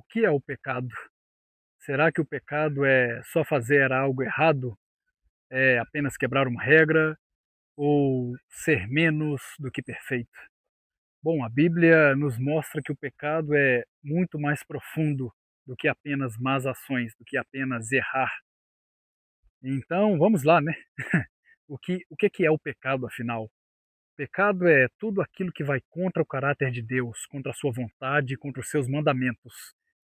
que é o pecado? Será que o pecado é só fazer algo errado? É apenas quebrar uma regra? Ou ser menos do que perfeito? Bom, a Bíblia nos mostra que o pecado é muito mais profundo do que apenas más ações, do que apenas errar. Então, vamos lá, né? O que é o pecado, afinal? Pecado é tudo aquilo que vai contra o caráter de Deus, contra a sua vontade, contra os seus mandamentos.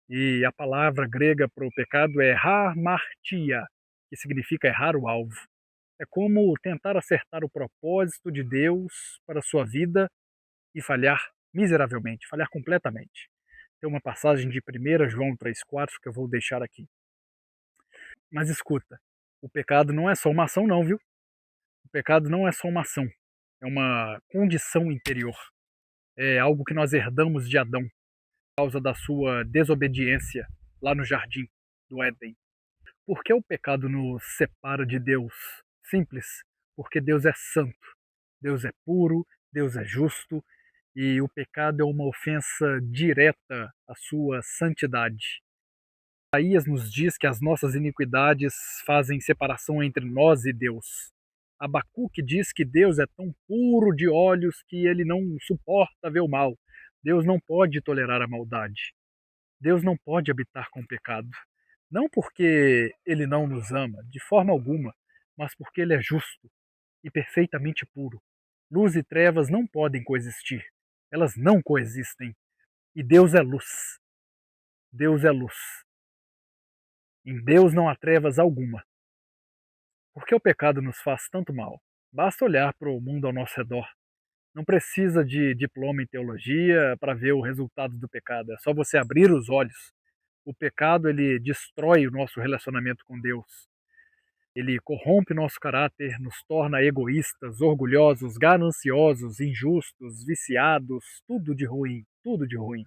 E a palavra grega para o pecado é hamartia, que significa errar o alvo. É como tentar acertar o propósito de Deus para a sua vida e falhar miseravelmente, falhar completamente. Tem uma passagem de 1 João 3,4 que eu vou deixar aqui. Mas escuta, o pecado não é só uma ação não, viu? O pecado não é só uma ação, é uma condição interior. É algo que nós herdamos de Adão, por causa da sua desobediência lá no jardim do Éden. Por que o pecado nos separa de Deus? Simples, porque Deus é santo, Deus é puro, Deus é justo e o pecado é uma ofensa direta à sua santidade. Isaías nos diz que as nossas iniquidades fazem separação entre nós e Deus. Abacuque diz que Deus é tão puro de olhos que ele não suporta ver o mal. Deus não pode tolerar a maldade. Deus não pode habitar com o pecado. Não porque ele não nos ama, de forma alguma, mas porque ele é justo e perfeitamente puro. Luz e trevas não podem coexistir. Elas não coexistem. E Deus é luz. Deus é luz. Em Deus não há trevas alguma. Por que o pecado nos faz tanto mal? Basta olhar para o mundo ao nosso redor. Não precisa de diploma em teologia para ver o resultado do pecado. É só você abrir os olhos. O pecado ele destrói o nosso relacionamento com Deus. Ele corrompe nosso caráter, nos torna egoístas, orgulhosos, gananciosos, injustos, viciados, tudo de ruim, tudo de ruim.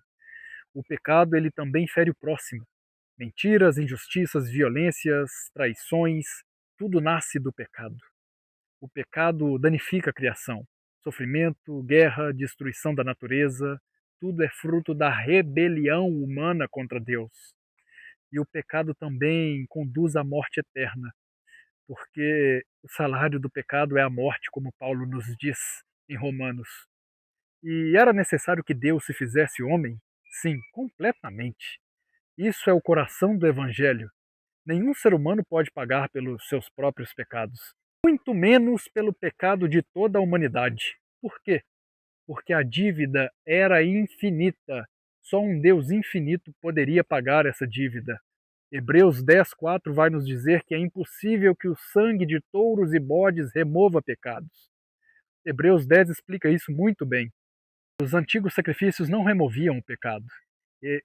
O pecado ele também fere o próximo. Mentiras, injustiças, violências, traições, tudo nasce do pecado. O pecado danifica a criação. Sofrimento, guerra, destruição da natureza, tudo é fruto da rebelião humana contra Deus. E o pecado também conduz à morte eterna, porque o salário do pecado é a morte, como Paulo nos diz em Romanos. E era necessário que Deus se fizesse homem? Sim, completamente. Isso é o coração do Evangelho. Nenhum ser humano pode pagar pelos seus próprios pecados, muito menos pelo pecado de toda a humanidade. Por quê? Porque a dívida era infinita. Só um Deus infinito poderia pagar essa dívida. Hebreus 10,4 vai nos dizer que é impossível que o sangue de touros e bodes remova pecados. Hebreus 10 explica isso muito bem. Os antigos sacrifícios não removiam o pecado.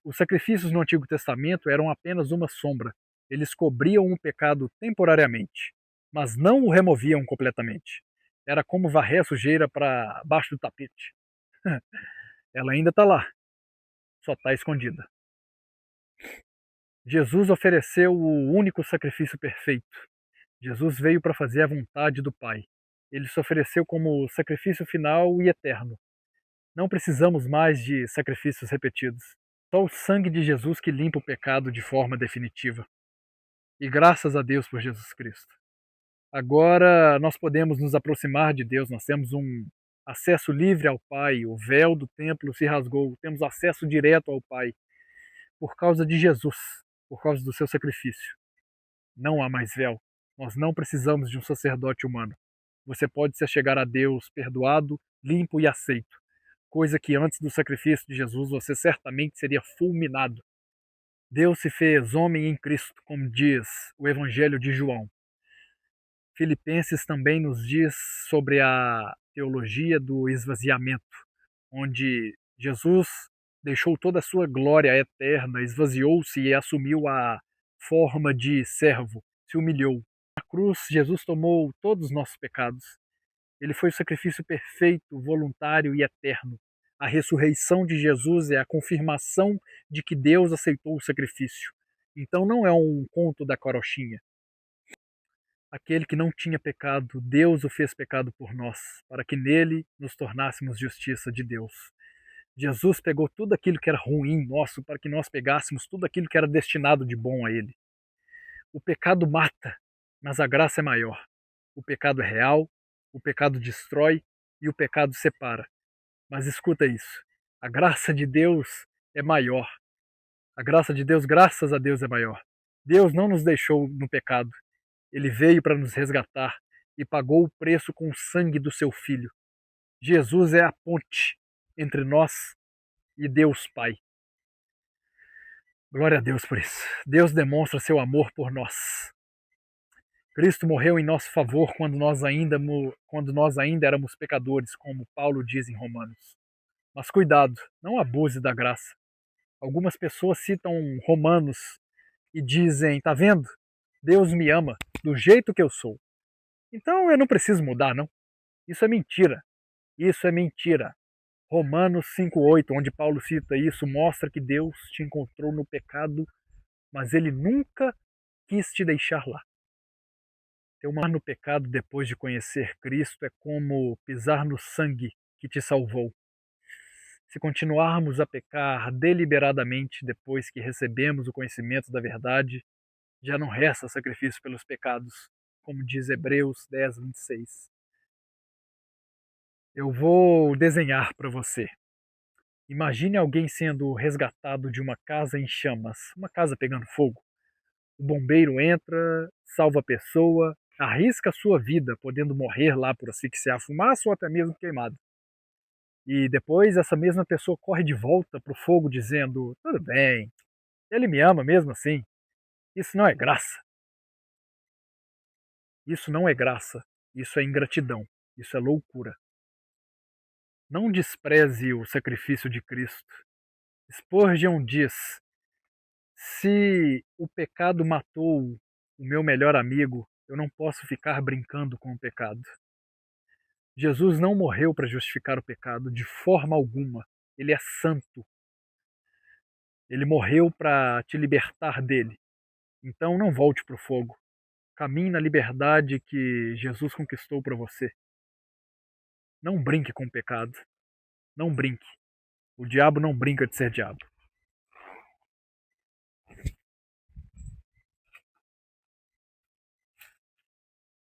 Os sacrifícios no Antigo Testamento eram apenas uma sombra. Eles cobriam o pecado temporariamente, mas não o removiam completamente. Era como varrer a sujeira para baixo do tapete. Ela ainda está lá, só está escondida. Jesus ofereceu o único sacrifício perfeito. Jesus veio para fazer a vontade do Pai. Ele se ofereceu como sacrifício final e eterno. Não precisamos mais de sacrifícios repetidos. Só o sangue de Jesus que limpa o pecado de forma definitiva. E graças a Deus por Jesus Cristo. Agora nós podemos nos aproximar de Deus, nós temos um acesso livre ao Pai, o véu do templo se rasgou, temos acesso direto ao Pai por causa de Jesus, por causa do seu sacrifício. Não há mais véu. Nós não precisamos de um sacerdote humano. Você pode se achegar a Deus perdoado, limpo e aceito, coisa que antes do sacrifício de Jesus você certamente seria fulminado. Deus se fez homem em Cristo, como diz o Evangelho de João. Filipenses também nos diz sobre a teologia do esvaziamento, onde Jesus deixou toda a sua glória eterna, esvaziou-se e assumiu a forma de servo, se humilhou. Na cruz, Jesus tomou todos os nossos pecados. Ele foi o sacrifício perfeito, voluntário e eterno. A ressurreição de Jesus é a confirmação de que Deus aceitou o sacrifício. Então não é um conto da carochinha. Aquele que não tinha pecado, Deus o fez pecado por nós, para que nele nos tornássemos justiça de Deus. Jesus pegou tudo aquilo que era ruim nosso para que nós pegássemos tudo aquilo que era destinado de bom a Ele. O pecado mata, mas a graça é maior. O pecado é real, o pecado destrói e o pecado separa. Mas escuta isso: a graça de Deus é maior. A graça de Deus, graças a Deus, é maior. Deus não nos deixou no pecado. Ele veio para nos resgatar e pagou o preço com o sangue do seu Filho. Jesus é a ponte entre nós e Deus Pai. Glória a Deus por isso. Deus demonstra seu amor por nós. Cristo morreu em nosso favor quando nós ainda éramos pecadores, como Paulo diz em Romanos. Mas cuidado, não abuse da graça. Algumas pessoas citam Romanos e dizem: tá vendo? Deus me ama do jeito que eu sou. Então eu não preciso mudar, não. Isso é mentira. Isso é mentira. Romanos 5,8, onde Paulo cita isso, mostra que Deus te encontrou no pecado, mas ele nunca quis te deixar lá. Ter um mar no pecado depois de conhecer Cristo é como pisar no sangue que te salvou. Se continuarmos a pecar deliberadamente depois que recebemos o conhecimento da verdade, já não resta sacrifício pelos pecados, como diz Hebreus 10:26. Eu vou desenhar para você. Imagine alguém sendo resgatado de uma casa em chamas, uma casa pegando fogo. O bombeiro entra, salva a pessoa, arrisca a sua vida, podendo morrer lá por asfixiar fumaça ou até mesmo queimado. E depois essa mesma pessoa corre de volta para o fogo dizendo: tudo bem, ele me ama mesmo assim. Isso não é graça. Isso não é graça. Isso é ingratidão. Isso é loucura. Não despreze o sacrifício de Cristo. Spurgeon diz: se o pecado matou o meu melhor amigo, eu não posso ficar brincando com o pecado. Jesus não morreu para justificar o pecado de forma alguma. Ele é santo. Ele morreu para te libertar dele. Então não volte para o fogo. Caminhe na liberdade que Jesus conquistou para você. Não brinque com o pecado. Não brinque. O diabo não brinca de ser diabo.